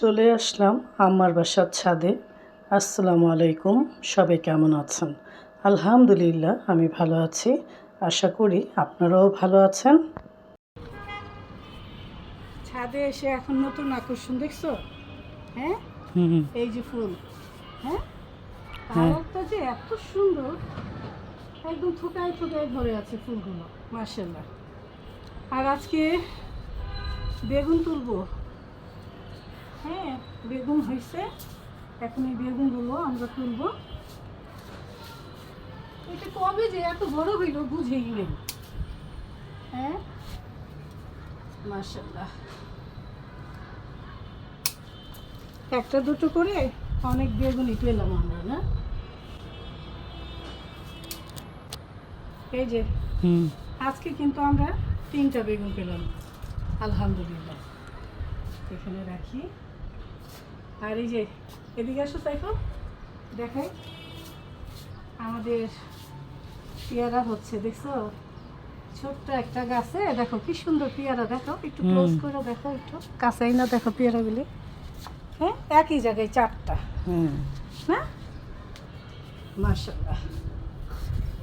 চলে আসলাম আম্মার বাসার ছাদে। আসসালামু আলাইকুম, সবাই কেমন আছেন? আলহামদুলিল্লাহ আমি ভালো আছি, আশা করি আপনারাও ভালো আছেন। ছাদে এসে এখন নতুন আকর্ষণ দেখছো? হ্যাঁ, এই যে ফুল। হ্যাঁ, পালকটা যে এত সুন্দর, একদম থোকায় থোকায় ভরে আছে ফুলগুলো, মাশাআল্লাহ। আর আজকে বেগুন তুলবো। হ্যাঁ, বেগুন হয়েছে, এখন এই বেগুনগুলো আমরা তুলবো। এটা কবে যে এত বড় হইল বুঝেই নেই। হ্যাঁ, মাশাআল্লাহ, একটা দুটো করে অনেক বেগুনই পেলাম আমরা, না? এই যে আজকে কিন্তু আমরা 3টা বেগুন পেলাম, আলহামদুলিল্লাহ। এখানে রাখি। আর এই যে এদিকে আসো সাইফুল, দেখাই আমাদের পেয়ারা হচ্ছে, দেখছো? ছোট্ট একটা গাছে দেখো কি সুন্দর পেয়ারা, দেখো একটু ক্লোজ করে দেখো, একটু কাছেই না, দেখো পেয়ারাগুলি। হ্যাঁ, একই জায়গায় 4টা, না? মাশাআল্লাহ,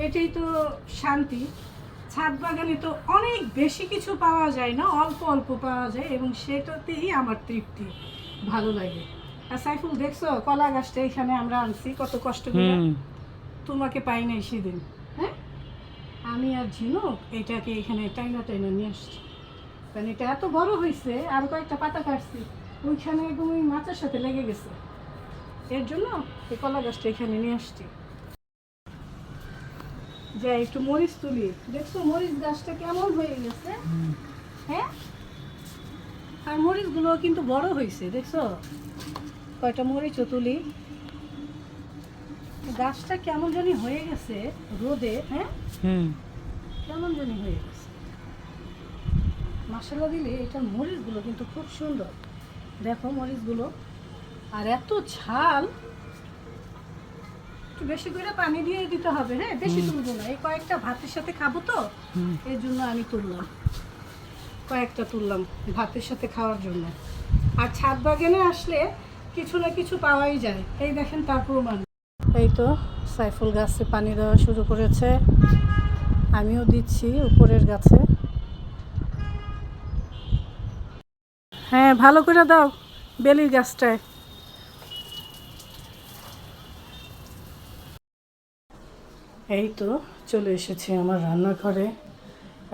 এটাই তো শান্তি। ছাদ বাগানে তো অনেক বেশি কিছু পাওয়া যায় না, অল্প অল্প পাওয়া যায়, এবং সেটাতেই আমার তৃপ্তি, ভালো লাগে। আর সাইফুল দেখছো কলা গাছটা এখানে আমরা আনছি কত কষ্ট করে, তোমাকে পাই নাই সেদিন। হ্যাঁ, আমি আর ঝিনুক এটাকে এখানে টাইনা টাইনা নিয়ে আসছি, কারণ এটা এত বড় হয়েছে। আর কয়েকটা পাতা কাটছি, ওইখানে একদম ওই মাচার সাথে লেগে গেছে, এর জন্য এই কলা গাছটা এখানে নিয়ে আসছি। যে একটু মরিচ তুলি, দেখছো মরিচ গাছটা কেমন হয়ে গেছে? হ্যাঁ, আর মরিচগুলো কিন্তু বড় হয়েছে, দেখছো? কয়টা মরিচও তুলি। গাছটা কেমন জানি হয়ে গেছে রোদে। হ্যাঁ, কেমন জানি হয়ে গেছে। মশলা দিলে এটার মরিচগুলো কিন্তু খুব সুন্দর, দেখো মরিচগুলো। আর এত ঝাল, একটু বেশি করে পানি দিয়ে দিতে হবে। হ্যাঁ, বেশি তুলবো না, এই কয়েকটা ভাতের সাথে খাবো তো, এর জন্য আমি তুললাম, কয়েকটা তুললাম ভাতের সাথে খাওয়ার জন্য। আর ছাদ বাগানে আসলে কিছু না কিছু পাওয়াই যায়, এই দেখেন তার প্রমাণ। এই তো সাইফুল গাছে পানি দেওয়া শুরু করেছে, আমিও দিচ্ছি উপরের গাছে। হ্যাঁ, ভালো করে দাও বেলির গাছটায়। এই তো চলে এসেছি আমার রান্নাঘরে,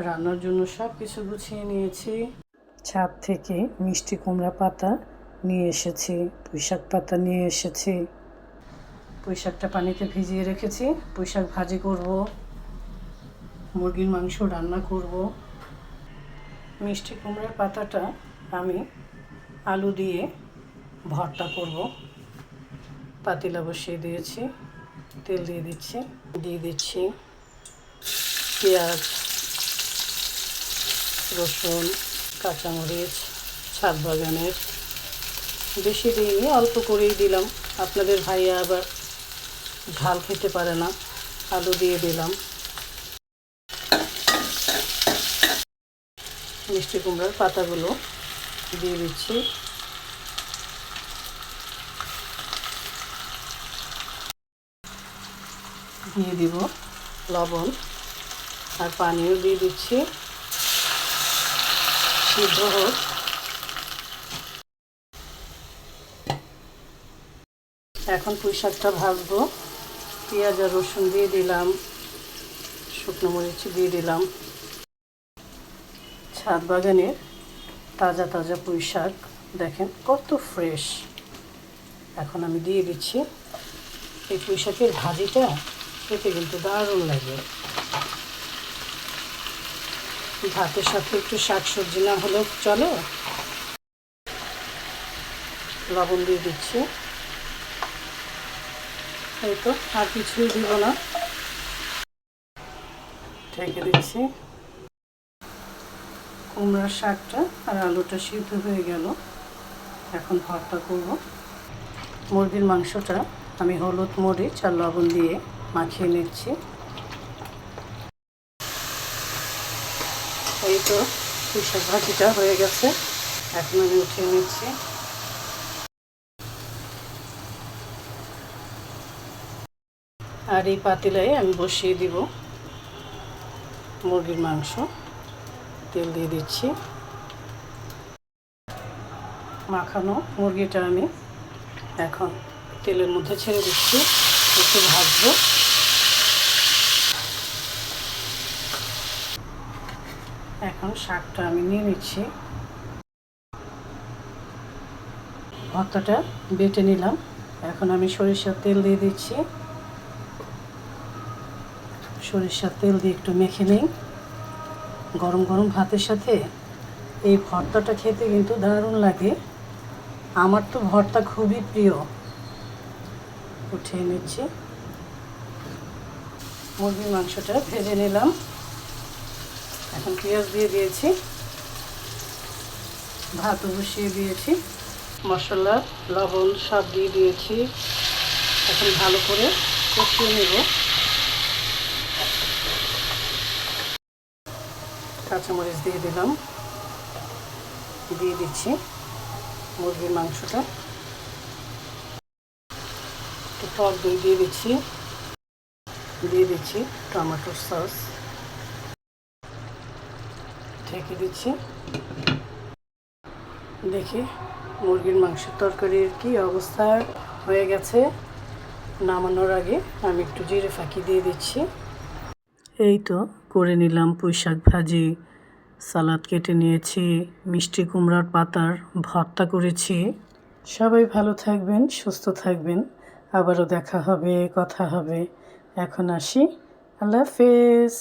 রান্নার জন্য সব কিছু গুছিয়ে নিয়েছি। ছাদ থেকে মিষ্টি কুমড়া পাতা নিয়ে এসেছি, পুঁইশাক পাতা নিয়ে এসেছি। পুঁইশাকটা পানিতে ভিজিয়ে রেখেছি, পুঁইশাক ভাজি করব, মুরগির মাংস রান্না করব। মিষ্টি কুমড়ার পাতাটা আমি আলু দিয়ে ভর্তা করব। পাতিলা বসিয়ে দিয়েছি, তেল দিয়ে দিচ্ছি পেঁয়াজ, রসুন, কাঁচামরিচ, ছাদ বাগানের। বেশি দিইনি, অল্প করেই দিলাম, আপনাদের ভাইয়া আবার ঝাল খেতে পারে না। আলু দিয়ে দিলাম, মিষ্টি কুমড়ার পাতাগুলো দিয়ে দিচ্ছি। দিয়ে দিব লবণ, আর পানিও দিয়ে দিচ্ছি, সিদ্ধ হোক। এখন পুঁইশাকটা ভাজবো। পেঁয়াজ আর রসুন দিয়ে দিলাম, শুকনো মরিচ দিয়ে দিলাম। ছাদ বাগানের তাজা তাজা পুঁইশাক, দেখেন কত ফ্রেশ। এখন আমি দিয়ে দিচ্ছি। এই পুঁইশাকের ভাজিটা খেতে কিন্তু দারুণ লাগে। ভাতের সাথে একটু শাকসবজি না হলেও চলে। লবণ দিয়ে দিচ্ছি, এই তো, আর কিছুই দিব না, ঢেকে দিচ্ছি। কুমড়ার শাকটা আর আলুটা সিদ্ধ হয়ে গেল, এখন ভর্তা করব। মুরগির মাংসটা আমি হলুদ, মরিচ আর লবণ দিয়ে মাখিয়ে নিচ্ছি। এই তো পুঁইশাক ভাজিটা হয়ে গেছে, এখন আমি উঠিয়ে নিচ্ছি। আর এই পাতিলায় আমি বসিয়ে দিব মুরগির মাংস। তেল দিয়ে দিচ্ছি। মাখানো মুরগিটা আমি এখন তেলের মধ্যে ছেড়ে দিচ্ছি, একটু ভাজবো। এখন শাকটা আমি নিয়ে নিচ্ছি। ভর্তাটা বেটে নিলাম। এখন আমি সরিষার তেল দিয়ে দিচ্ছি। সরিষার তেল দিয়ে একটু মেখে নিই। গরম গরম ভাতের সাথে এই ভর্তাটা খেতে কিন্তু দারুণ লাগে। আমার তো ভর্তা খুবই প্রিয়। উঠিয়ে নিচ্ছি। মুরগির মাংসটা ভেজে নিলাম। এখন পেঁয়াজ দিয়ে দিয়েছি, ভাতও বসিয়ে দিয়েছি, মশলা লবণ সব দিয়ে দিয়েছি। এখন ভালো করে কষিয়ে নেব। কাঁচামরিচ দিয়ে দিলাম, দিয়ে দিচ্ছি মুরগির মাংসটা। একটু টক দই দিয়ে দিচ্ছি, দিয়ে দিচ্ছি টমেটোর সস, ঢেকে দিচ্ছি। দেখি মুরগির মাংসের তরকারির কি অবস্থা হয়ে গেছে। নামানোর আগে আমি একটু জিরে ফাঁকি দিয়ে দিচ্ছি। এই তো করে নিলাম পুঁই শাক ভাজি, সালাদ কেটে নিয়েছি, মিষ্টি কুমড়ার পাতার ভর্তা করেছি। সবাই ভালো থাকবেন, সুস্থ থাকবেন। আবারও দেখা হবে, কথা হবে। এখন আসি, আল্লাহ হাফেজ।